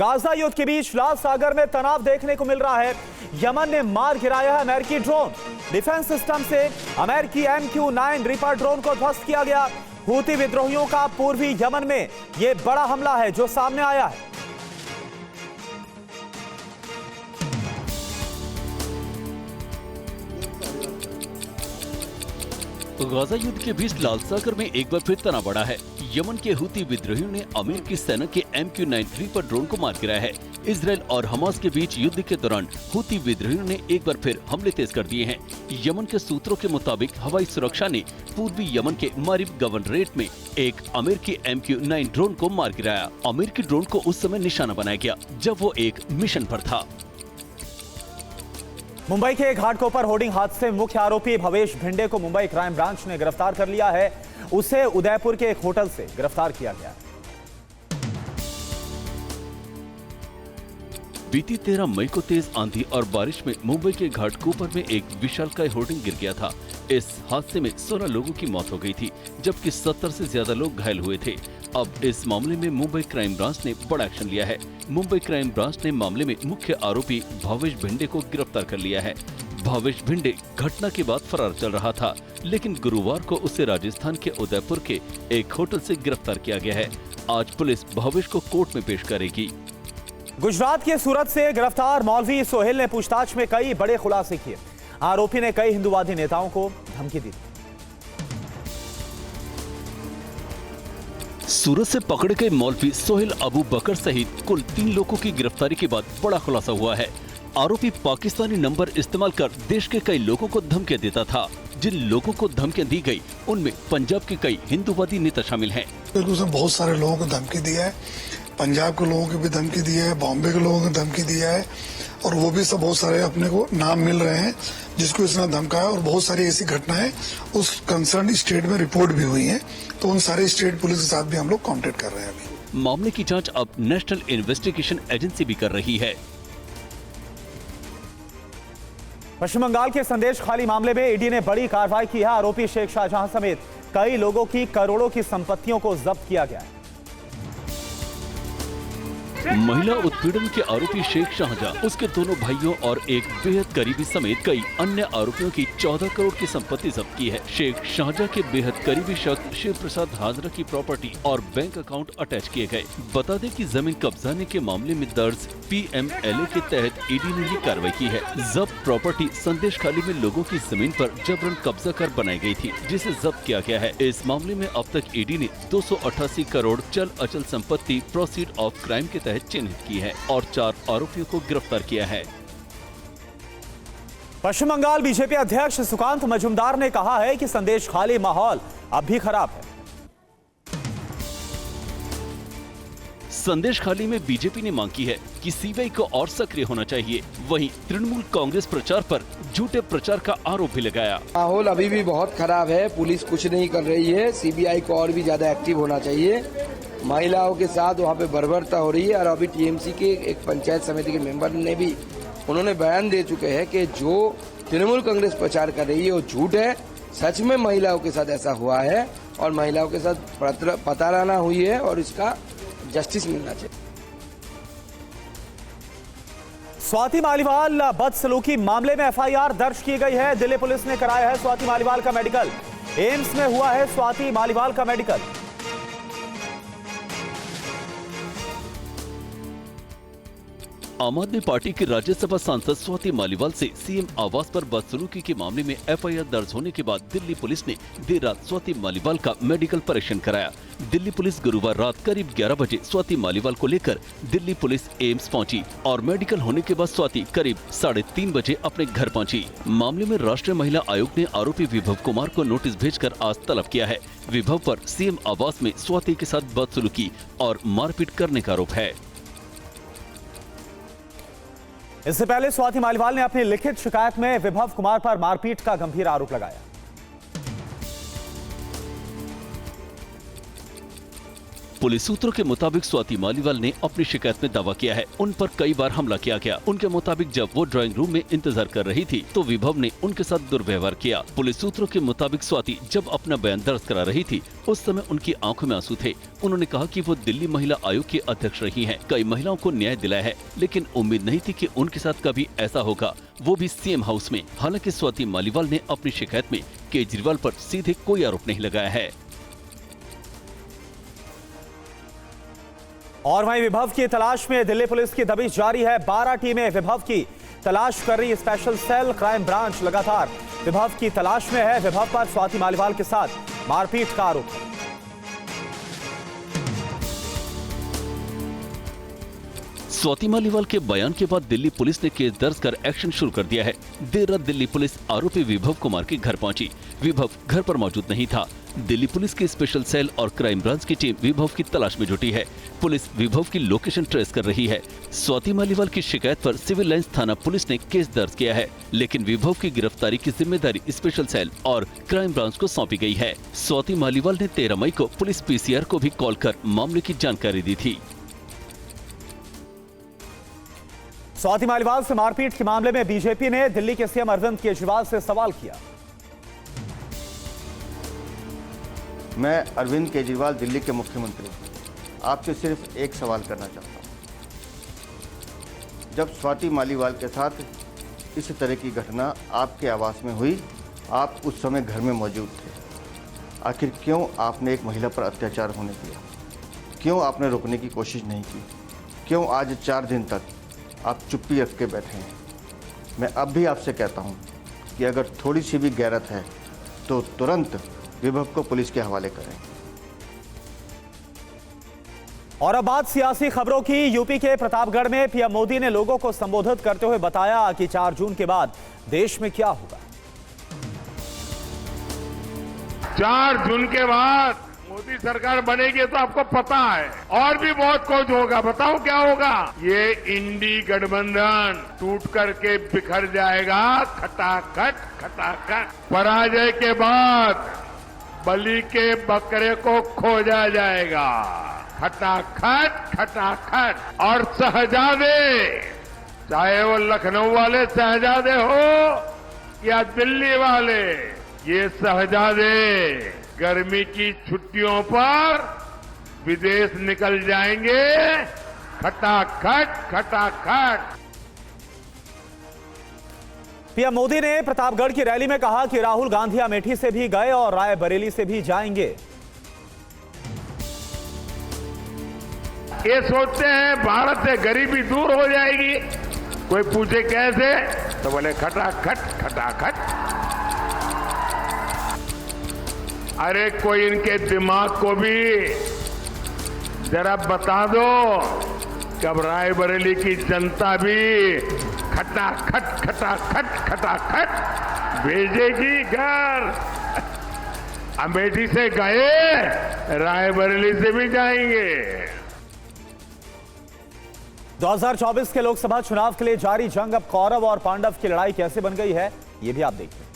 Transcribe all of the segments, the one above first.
Gaza युद्ध के बीच लाल सागर में तनाव देखने को मिल रहा है। यमन ने मार गिराया है अमेरिकी ड्रोन। डिफेंस सिस्टम से अमेरिकी MQ-9 रीपर ड्रोन को ध्वस्त किया गया। हूती विद्रोहियों का पूर्वी यमन में यह बड़ा हमला है जो सामने आया है। गाजा युद्ध के बीच लाल सागर में एक बार फिर तनाव बढ़ा है। यमन के हूती विद्रोहियों ने अमेरिकी सेना के MQ-9 रीपर ड्रोन को मार गिराया है। इजरायल और हमास के बीच युद्ध के दौरान हूती विद्रोहियों ने एक बार फिर हमले तेज कर दिए हैं। यमन के सूत्रों के मुताबिक हवाई सुरक्षा ने पूर्वी यमन के मारिब गवर्नरेट में एक अमेरिकी MQ-9 ड्रोन को मार गिराया। अमेरिकी ड्रोन को उस समय निशाना बनाया गया जब वो एक मिशन पर था। मुंबई के घाटकोपर होर्डिंग हादसे में मुख्य आरोपी भवेश भिंडे को मुंबई क्राइम ब्रांच ने गिरफ्तार कर लिया है। उसे उदयपुर के एक होटल से गिरफ्तार किया गया है। बीती 13 मई को तेज आंधी और बारिश में मुंबई के घाटकोपर में एक विशालकाय होर्डिंग गिर गया था। इस हादसे में 16 लोगों की मौत हो गई थी, जबकि 70 से ज्यादा लोग घायल हुए थे। अब इस मामले में मुंबई क्राइम ब्रांच ने बड़ा एक्शन लिया है। मुंबई क्राइम ब्रांच ने मामले में मुख्य आरोपी भवेश भिंडे को गिरफ्तार कर लिया है। भवेश भिंडे घटना के बाद फरार चल रहा था, लेकिन गुरुवार को उसे राजस्थान के उदयपुर के एक होटल से गिरफ्तार किया गया है। आज पुलिस भवेश को कोर्ट में पेश करेगी। गुजरात के सूरत से गिरफ्तार मौलवी सोहेल ने पूछताछ में कई बड़े खुलासे किए। आरोपी ने कई हिंदुवादी नेताओं को धमकी दी। सूरत से पकड़े गए मौलवी सोहेल अबू बकर सहित कुल 3 लोगों की गिरफ्तारी के बाद बड़ा खुलासा हुआ है। आरोपी पाकिस्तानी नंबर इस्तेमाल कर देश के कई लोगों को धमकियां देता था। जिन लोगों को धमकियां दी गई उनमें पंजाब के कई हिंदुवादी नेता शामिल हैं। उसने बहुत सारे लोगों को धमकी दिया है, पंजाब के लोगों को भी धमकी दी है, बॉम्बे के लोगों को धमकी दिया है, और वो भी सब बहुत सारे अपने को नाम मिल रहे हैं जिसको इसने धमकाया। और बहुत सारी ऐसी घटनाएं उस कंसर्न स्टेट में रिपोर्ट भी हुई हैं, तो उन सारे स्टेट पुलिस के साथ भी हम लोग कांटेक्ट कर रहे हैं। अभी मामले की जांच अब नेशनल इन्वेस्टिगेशन एजेंसी भी कर रही है। पश्चिम बंगाल के संदेश खाली मामले में ईडी ने बड़ी कार्रवाई की है। आरोपी शेख शाहजहां समेत कई लोगों की करोड़ों की संपत्तियों को जब्त किया गया है। महिला उत्पीड़न के आरोपी शेख शाहजहां, उसके दोनों भाइयों और एक बेहद करीबी समेत कई अन्य आरोपियों की 14 करोड़ की संपत्ति जब्त की है। शेख शाहजहां के बेहद करीबी शख्स शिव प्रसाद हाजरा की प्रॉपर्टी और बैंक अकाउंट अटैच किए गए। बता दें कि जमीन कब्जाने के मामले में दर्ज PMLA के तहत ईडी ने ये कार्रवाई की है। जब्त प्रॉपर्टी संदेश खाली में लोगों की जमीन पर जबरन कब्जा कर बनाई गई थी, जिसे जब्त किया गया है। इस मामले में अब तक ईडी ने 288 करोड़ चल अचल संपत्ति प्रोसीड ऑफ क्राइम के तहत चिन्हित की है और 4 आरोपियों को गिरफ्तार किया है। पश्चिम बंगाल बीजेपी अध्यक्ष सुकांत मजूमदार ने कहा है कि संदेश खाली माहौल अब भी खराब है। संदेश खाली में बीजेपी ने मांग की है कि सीबीआई को और सक्रिय होना चाहिए। वहीं तृणमूल कांग्रेस प्रचार पर झूठे प्रचार का आरोप भी लगाया। माहौल अभी भी बहुत खराब है, पुलिस कुछ नहीं कर रही है, सीबीआई को और भी ज्यादा एक्टिव होना चाहिए। महिलाओं के साथ वहाँ पे बर्बरता हो रही है। और अभी टीएमसी के एक पंचायत समिति के मेंबर ने भी उन्होंने बयान दे चुके हैं कि जो तृणमूल कांग्रेस प्रचार कर रही है वो झूठ है। सच में महिलाओं के साथ ऐसा हुआ है और महिलाओं के साथ पताराना हुई है और इसका जस्टिस मिलना चाहिए। स्वाति मालीवाल बदसलूकी मामले में FIR दर्ज की गई है। दिल्ली पुलिस ने कराया है स्वाति मालीवाल का मेडिकल। एम्स में हुआ है स्वाति मालीवाल का मेडिकल। आम आदमी पार्टी की राज्यसभा सांसद स्वाति मालीवाल से सीएम आवास पर बदसलूकी के मामले में FIR दर्ज होने के बाद दिल्ली पुलिस ने देर रात स्वाति मालीवाल का मेडिकल परीक्षण कराया। दिल्ली पुलिस गुरुवार रात करीब 11 बजे स्वाति मालीवाल को लेकर दिल्ली पुलिस एम्स पहुंची और मेडिकल होने के बाद स्वाति करीब 3:30 बजे अपने घर पहुंची। मामले में राष्ट्रीय महिला आयोग ने आरोपी विभव कुमार को नोटिस भेजकर आज तलब किया है। विभव पर सीएम आवास में स्वाति के साथ बदसलूकी और मारपीट करने का आरोप है। इससे पहले स्वाति मालीवाल ने अपनी लिखित शिकायत में विभव कुमार पर मारपीट का गंभीर आरोप लगाया। पुलिस सूत्रों के मुताबिक स्वाति मालीवाल ने अपनी शिकायत में दावा किया है उन पर कई बार हमला किया गया। उनके मुताबिक जब वो ड्राइंग रूम में इंतजार कर रही थी तो विभव ने उनके साथ दुर्व्यवहार किया। पुलिस सूत्रों के मुताबिक स्वाति जब अपना बयान दर्ज करा रही थी उस समय उनकी आंखों में आंसू थे। उन्होंने कहा कि वो दिल्ली महिला आयोग की अध्यक्ष रही हैं, कई महिलाओं को न्याय दिलाया है, लेकिन उम्मीद नहीं थी कि उनके साथ कभी ऐसा होगा, वो भी सीएम हाउस में। हालांकि स्वाति मालीवाल ने अपनी शिकायत में केजरीवाल पर सीधे कोई आरोप नहीं लगाया है। और वहीं विभव की तलाश में दिल्ली पुलिस की दबिश जारी है। 12 टीमें विभव की तलाश कर रही स्पेशल सेल क्राइम ब्रांच लगातार विभव की तलाश में है। विभव पर स्वाति मालीवाल के साथ मारपीट का आरोप है। स्वाति मालीवाल के बयान के बाद दिल्ली पुलिस ने केस दर्ज कर एक्शन शुरू कर दिया है। देर रात दिल्ली पुलिस आरोपी विभव कुमार के घर पहुंची। विभव घर पर मौजूद नहीं था। दिल्ली पुलिस की स्पेशल सेल और क्राइम ब्रांच की टीम विभव की तलाश में जुटी है। पुलिस विभव की लोकेशन ट्रेस कर रही है। स्वाति मालीवाल की शिकायत पर सिविल लाइंस थाना पुलिस ने केस दर्ज किया है, लेकिन विभव की गिरफ्तारी की जिम्मेदारी स्पेशल सेल और क्राइम ब्रांच को सौंपी गई है। स्वाति मालीवाल ने 13 मई को पुलिस पीसीआर को भी कॉल कर मामले की जानकारी दी थी। स्वाति मालीवाल से मारपीट के मामले में बीजेपी ने दिल्ली के सीएम अरविंद केजरीवाल से सवाल किया। मैं अरविंद केजरीवाल दिल्ली के मुख्यमंत्री आपसे सिर्फ एक सवाल करना चाहता हूं। जब स्वाति मालीवाल के साथ इस तरह की घटना आपके आवास में हुई, आप उस समय घर में मौजूद थे। आखिर क्यों आपने एक महिला पर अत्याचार होने दिया? क्यों आपने रोकने की कोशिश नहीं की? क्यों आज 4 दिन तक आप चुप्पी रख के बैठे हैं? मैं अब भी आपसे कहता हूं कि अगर थोड़ी सी भी गैरत है तो तुरंत विभव को पुलिस के हवाले करें। और अब बात सियासी खबरों की। यूपी के प्रतापगढ़ में पीएम मोदी ने लोगों को संबोधित करते हुए बताया कि 4 जून के बाद देश में क्या होगा। 4 जून के बाद मोदी सरकार बनेगी तो आपको पता है और भी बहुत कुछ होगा। बताओ क्या होगा? ये इंडी गठबंधन टूट करके बिखर जाएगा, खटाखट खटाखट। पराजय के बाद बलि के बकरे को खोजा जाएगा, खटाखट खटाखट। और शहजादे, चाहे वो लखनऊ वाले शहजादे हो या दिल्ली वाले, ये शहजादे गर्मी की छुट्टियों पर विदेश निकल जाएंगे, खटाखट खटाखट। पीएम मोदी ने प्रतापगढ़ की रैली में कहा कि राहुल गांधी अमेठी से भी गए और रायबरेली से भी जाएंगे। ये सोचते हैं भारत से गरीबी दूर हो जाएगी। कोई पूछे कैसे, तो बोले खटाखट खटाखट। अरे कोई इनके दिमाग को भी जरा बता दो कि अब रायबरेली की जनता भी खटाखट खटाखट खटाखट भेजेगी घर। अमेठी से गए, रायबरेली से भी जाएंगे। 2024 के लोकसभा चुनाव के लिए जारी जंग अब कौरव और पांडव की लड़ाई कैसे बन गई है, ये भी आप देखिए।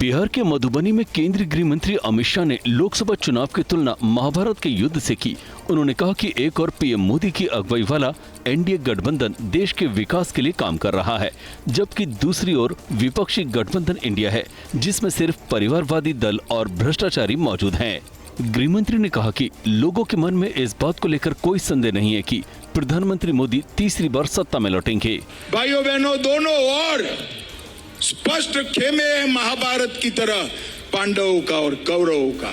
बिहार के मधुबनी में केंद्रीय गृह मंत्री अमित शाह ने लोकसभा चुनाव की तुलना महाभारत के युद्ध से की। उन्होंने कहा कि एक और पीएम मोदी की अगुवाई वाला एनडीए गठबंधन देश के विकास के लिए काम कर रहा है, जबकि दूसरी ओर विपक्षी गठबंधन इंडिया है, जिसमें सिर्फ परिवारवादी दल और भ्रष्टाचारी मौजूद हैं। गृह मंत्री ने कहा कि लोगों के मन में इस बात को लेकर कोई संदेह नहीं है कि प्रधानमंत्री मोदी तीसरी बार सत्ता में लौटेंगे। भाइयों बहनों, दोनों और स्पष्ट खेमे है महाभारत की तरह, पांडवों का और कौरवों का।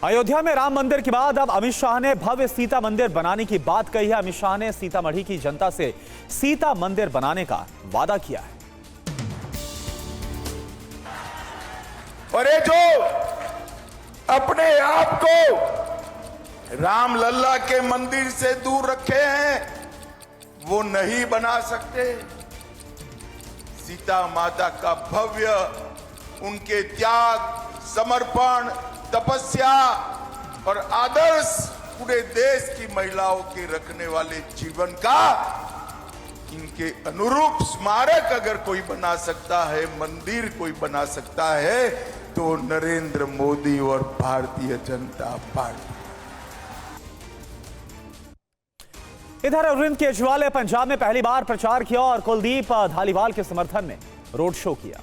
अयोध्या में राम मंदिर के बाद अब अमित शाह ने भव्य सीता मंदिर बनाने की बात कही है। अमित शाह ने सीतामढ़ी की जनता से सीता मंदिर बनाने का वादा किया है। और ये जो अपने आप को राम लल्ला के मंदिर से दूर रखे हैं, वो नहीं बना सकते। सीता माता का भव्य, उनके त्याग, समर्पण, तपस्या और आदर्श पूरे देश की महिलाओं के रखने वाले जीवन का इनके अनुरूप स्मारक अगर कोई बना सकता है, मंदिर कोई बना सकता है, तो नरेंद्र मोदी और भारतीय जनता पार्टी। इधर अरविंद केजरीवाल ने पंजाब में पहली बार प्रचार किया और कुलदीप धालीवाल के समर्थन में रोड शो किया।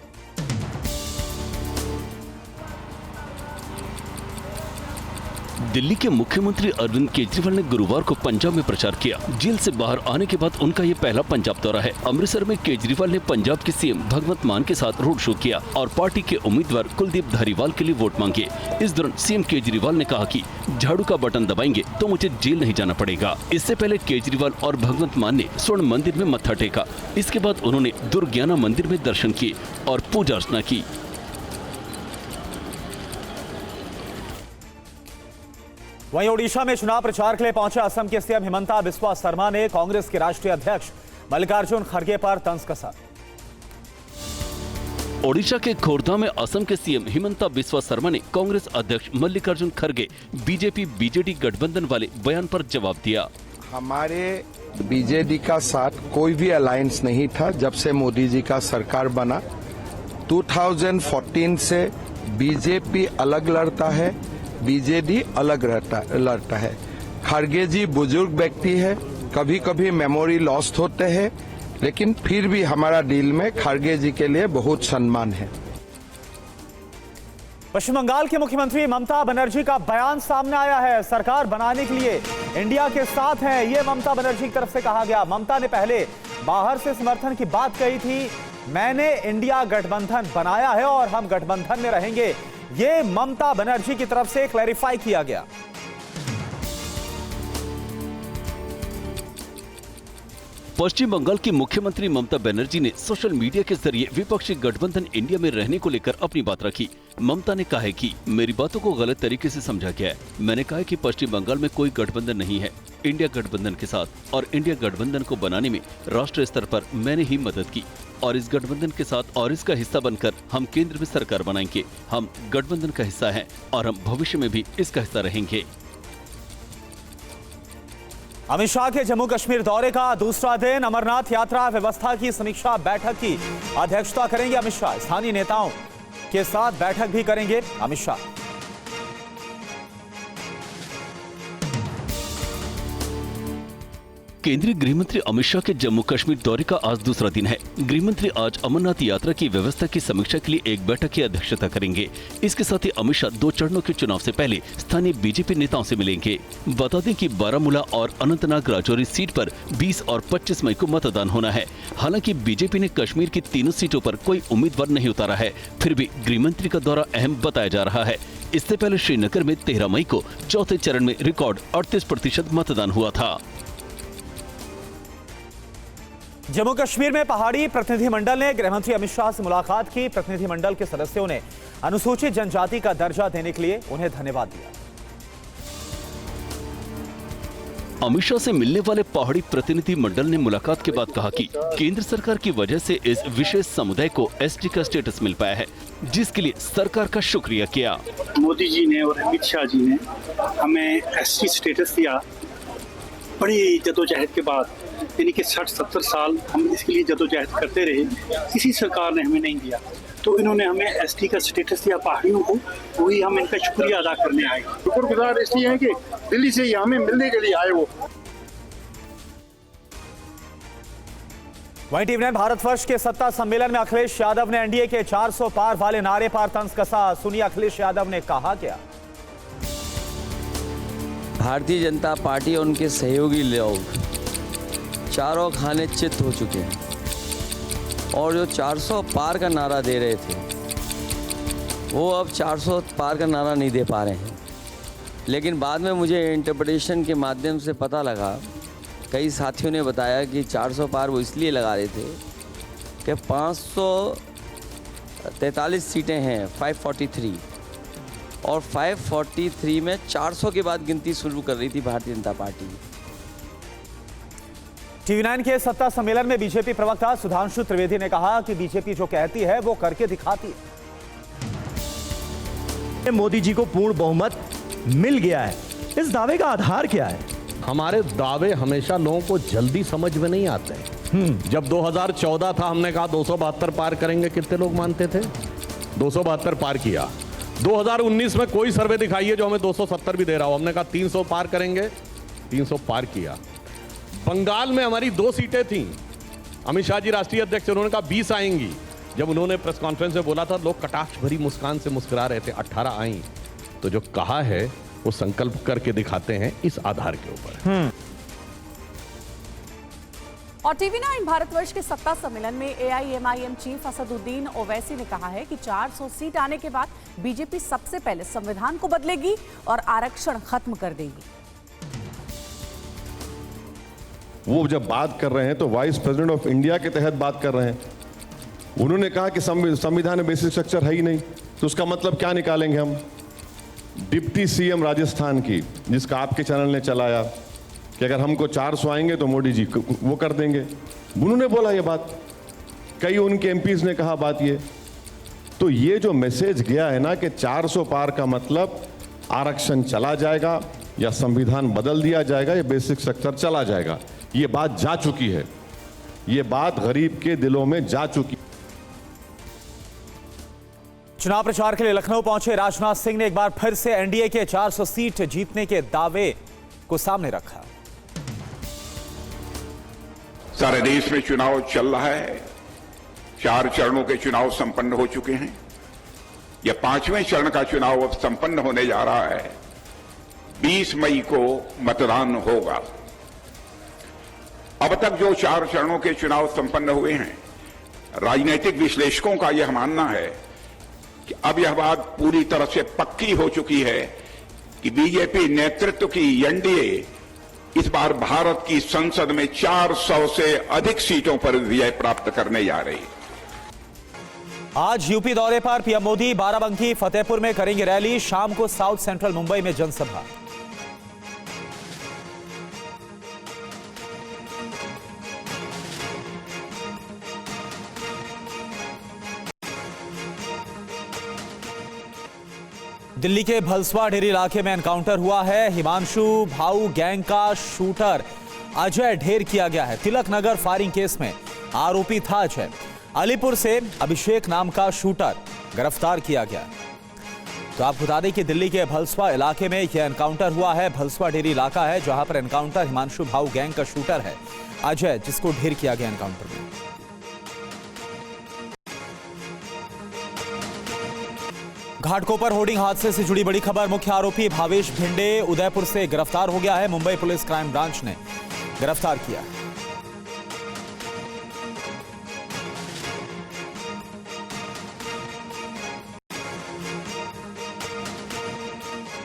दिल्ली के मुख्यमंत्री अरविंद केजरीवाल ने गुरुवार को पंजाब में प्रचार किया। जेल से बाहर आने के बाद उनका ये पहला पंजाब दौरा है। अमृतसर में केजरीवाल ने पंजाब के सीएम भगवंत मान के साथ रोड शो किया और पार्टी के उम्मीदवार कुलदीप धारीवाल के लिए वोट मांगे। इस दौरान सीएम केजरीवाल ने कहा कि झाड़ू का बटन दबाएंगे तो मुझे जेल नहीं जाना पड़ेगा। इससे पहले केजरीवाल और भगवंत मान ने स्वर्ण मंदिर में मत्था टेका। इसके बाद उन्होंने दुर्ज्ञाना मंदिर में दर्शन किए और पूजा अर्चना की। वहीं ओडिशा में चुनाव प्रचार के लिए पहुंचे असम के सीएम हिमंता बिस्वा शर्मा ने कांग्रेस के राष्ट्रीय अध्यक्ष मल्लिकार्जुन खड़गे पर तंज कसा। ओडिशा के खोरधा में असम के सीएम हिमंता बिस्वा शर्मा ने कांग्रेस अध्यक्ष मल्लिकार्जुन खड़गे बीजेपी बीजेडी गठबंधन वाले बयान पर जवाब दिया। हमारे बीजेडी का साथ कोई भी अलायंस नहीं था जब से मोदी जी का सरकार बना। 2014 से बीजेपी अलग लड़ता है, बीजेडी अलग लड़ता है। खड़गे जी बुजुर्ग व्यक्ति है, कभी कभी मेमोरी लॉस्ट होते हैं, लेकिन फिर भी हमारा डील में खड़गे जी के लिए बहुत सम्मान है। पश्चिम बंगाल के मुख्यमंत्री ममता बनर्जी का बयान सामने आया है। सरकार बनाने के लिए इंडिया के साथ हैं, ये ममता बनर्जी की तरफ से कहा गया। ममता ने पहले बाहर से समर्थन की बात कही थी। मैंने इंडिया गठबंधन बनाया है और हम गठबंधन में रहेंगे, ये ममता बनर्जी की तरफ से क्लैरिफाई किया गया। पश्चिम बंगाल की मुख्यमंत्री ममता बनर्जी ने सोशल मीडिया के जरिए विपक्षी गठबंधन इंडिया में रहने को लेकर अपनी बात रखी। ममता ने कहा है कि मेरी बातों को गलत तरीके से समझा गया है। मैंने कहा कि पश्चिम बंगाल में कोई गठबंधन नहीं है इंडिया गठबंधन के साथ, और इंडिया गठबंधन को बनाने में राष्ट्रीय स्तर पर मैंने ही मदद की और इस गठबंधन के साथ और इसका हिस्सा बनकर हम केंद्र में सरकार बनाएंगे। हम गठबंधन का हिस्सा हैं और हम भविष्य में भी इसका हिस्सा रहेंगे। अमित शाह के जम्मू कश्मीर दौरे का दूसरा दिन, अमरनाथ यात्रा व्यवस्था की समीक्षा बैठक की अध्यक्षता करेंगे अमित शाह। स्थानीय नेताओं के साथ बैठक भी करेंगे अमित शाह। केंद्रीय गृहमंत्री अमित शाह के जम्मू कश्मीर दौरे का आज दूसरा दिन है। गृहमंत्री आज अमरनाथ यात्रा की व्यवस्था की समीक्षा के लिए एक बैठक की अध्यक्षता करेंगे। इसके साथ ही अमित शाह 2 चरणों के चुनाव से पहले स्थानीय बीजेपी नेताओं से मिलेंगे। बता दें कि बारामूला और अनंतनाग राजौरी सीट पर 20 और 25 मई को मतदान होना है। हालांकि बीजेपी ने कश्मीर की तीनों सीटों पर कोई उम्मीदवार नहीं उतारा है, फिर भी गृहमंत्री का दौरा अहम बताया जा रहा है। इससे पहले श्रीनगर में 13 मई को चौथे चरण में रिकॉर्ड 38% मतदान हुआ था। जम्मू कश्मीर में पहाड़ी प्रतिनिधिमंडल ने गृहमंत्री अमित शाह से मुलाकात की। प्रतिनिधिमंडल के सदस्यों ने अनुसूचित जनजाति का दर्जा देने के लिए उन्हें धन्यवाद दिया। अमित शाह से मिलने वाले पहाड़ी प्रतिनिधि मंडल ने मुलाकात के बाद कहा कि केंद्र सरकार की वजह से इस विशेष समुदाय को एसटी का स्टेटस मिल पाया है, जिसके लिए सरकार का शुक्रिया किया। मोदी जी ने और अमित शाह जी ने हमें एसटी स्टेटस दिया। बड़ी जदोजहद के बाद, यानी कि 60-70 साल हम इसके लिए जदोजहद करते रहे, किसी सरकार ने हमें नहीं दिया, तो इन्होंने हमें एसटी का स्टेटस दिया पहाड़ियों को। वही हम इनका शुक्रिया अदा करने आए। शुक्रगुजार इसलिए हैं कि दिल्ली से हमें मिलने के लिए आए वो। वहीं टीवी 9 भारतवर्ष के सत्ता सम्मेलन में अखिलेश यादव ने एनडीए के 400 पार वाले नारे पर तंज कसा। सुनिए अखिलेश यादव ने कहा क्या। भारतीय जनता पार्टी और उनके सहयोगी लोग चारों खाने चित हो चुके हैं और जो 400 पार का नारा दे रहे थे वो अब 400 पार का नारा नहीं दे पा रहे हैं। लेकिन बाद में मुझे इंटरप्रिटेशन के माध्यम से पता लगा, कई साथियों ने बताया कि 400 पार वो इसलिए लगा रहे थे कि 543 सीटें हैं 543, और 543 में 400 के बाद गिनती शुरू कर रही थी भारतीय जनता पार्टी। टीवी 9 के सत्ता सम्मेलन में बीजेपी प्रवक्ता सुधांशु त्रिवेदी ने कहा कि बीजेपी जो कहती है वो करके दिखाती है। मोदी जी को पूर्ण बहुमत मिल गया है, इस दावे का आधार क्या है? हमारे दावे हमेशा लोगों को जल्दी समझ में नहीं आते हैं। जब 2014 था, हमने कहा 272 पार करेंगे, कितने लोग मानते थे? 272 पार किया। 2019 में कोई सर्वे दिखाइए जो हमें 270 भी दे रहा हो। हमने कहा 300 पार करेंगे, 300 पार किया। बंगाल में हमारी 2 सीटें थीं। अमित शाह जी राष्ट्रीय अध्यक्ष, उन्होंने कहा 20 आएंगी। जब उन्होंने प्रेस कॉन्फ्रेंस में बोला था, लोग कटाक्ष भरी मुस्कान से मुस्कुरा रहे थे। 18 आई। तो जो कहा है वो संकल्प करके दिखाते हैं इस आधार के ऊपर। और TV9 भारतवर्ष के सत्ता सम्मेलन में AIMIM चीफ असदुद्दीन ओवैसी ने कहा है कि 400 सीट आने के बाद बीजेपी सबसे पहले संविधान को बदलेगी और आरक्षण खत्म कर देगी। वो जब बात कर रहे हैं तो वाइस प्रेसिडेंट ऑफ इंडिया के तहत बात कर रहे हैं। उन्होंने कहा कि संविधान में बेसिक स्ट्रक्चर है ही नहीं, तो उसका मतलब क्या निकालेंगे हम? डिप्टी सीएम राजस्थान की, जिसका आपके चैनल ने चलाया कि अगर हमको 400 आएंगे तो मोदी जी वो कर देंगे, उन्होंने बोला ये बात। कई उनके एमपीज ने कहा बात ये। तो ये जो मैसेज गया है ना कि 400 पार का मतलब आरक्षण चला जाएगा या संविधान बदल दिया जाएगा या बेसिक स्ट्रक्चर चला जाएगा, ये बात जा चुकी है। ये बात गरीब के दिलों में जा चुकी। चुनाव प्रचार के लिए लखनऊ पहुंचे राजनाथ सिंह ने एक बार फिर से एनडीए के 400 सीट जीतने के दावे को सामने रखा। सारे देश में चुनाव चल रहा है। 4 चरणों के चुनाव संपन्न हो चुके हैं। यह 5वें चरण का चुनाव अब संपन्न होने जा रहा है। 20 मई को मतदान होगा। अब तक जो 4 चरणों के चुनाव संपन्न हुए हैं, राजनीतिक विश्लेषकों का यह मानना है कि अब यह बात पूरी तरह से पक्की हो चुकी है कि बीजेपी नेतृत्व की एनडीए इस बार भारत की संसद में 400 से अधिक सीटों पर विजय प्राप्त करने जा रही है। आज यूपी दौरे पर पीएम मोदी बाराबंकी, फतेहपुर में करेंगे रैली। शाम को साउथ सेंट्रल मुंबई में जनसभा। दिल्ली के भलसवा डेरी इलाके में एनकाउंटर हुआ है। हिमांशु भाऊ गैंग का शूटर अजय ढेर किया गया है। तिलक नगर फायरिंग केस में आरोपी था अजय। अलीपुर से अभिषेक नाम का शूटर गिरफ्तार किया गया। तो आपको बता दें कि दिल्ली के भलसवा इलाके में यह एनकाउंटर हुआ है। भलसवा डेरी इलाका है जहां पर एनकाउंटर हिमांशु भाऊ गैंग का शूटर है अजय, जिसको ढेर किया गया एनकाउंटर में। घाटकोपर होर्डिंग हादसे से जुड़ी बड़ी खबर। मुख्य आरोपी भावेश भिंडे उदयपुर से गिरफ्तार हो गया है। मुंबई पुलिस क्राइम ब्रांच ने गिरफ्तार किया।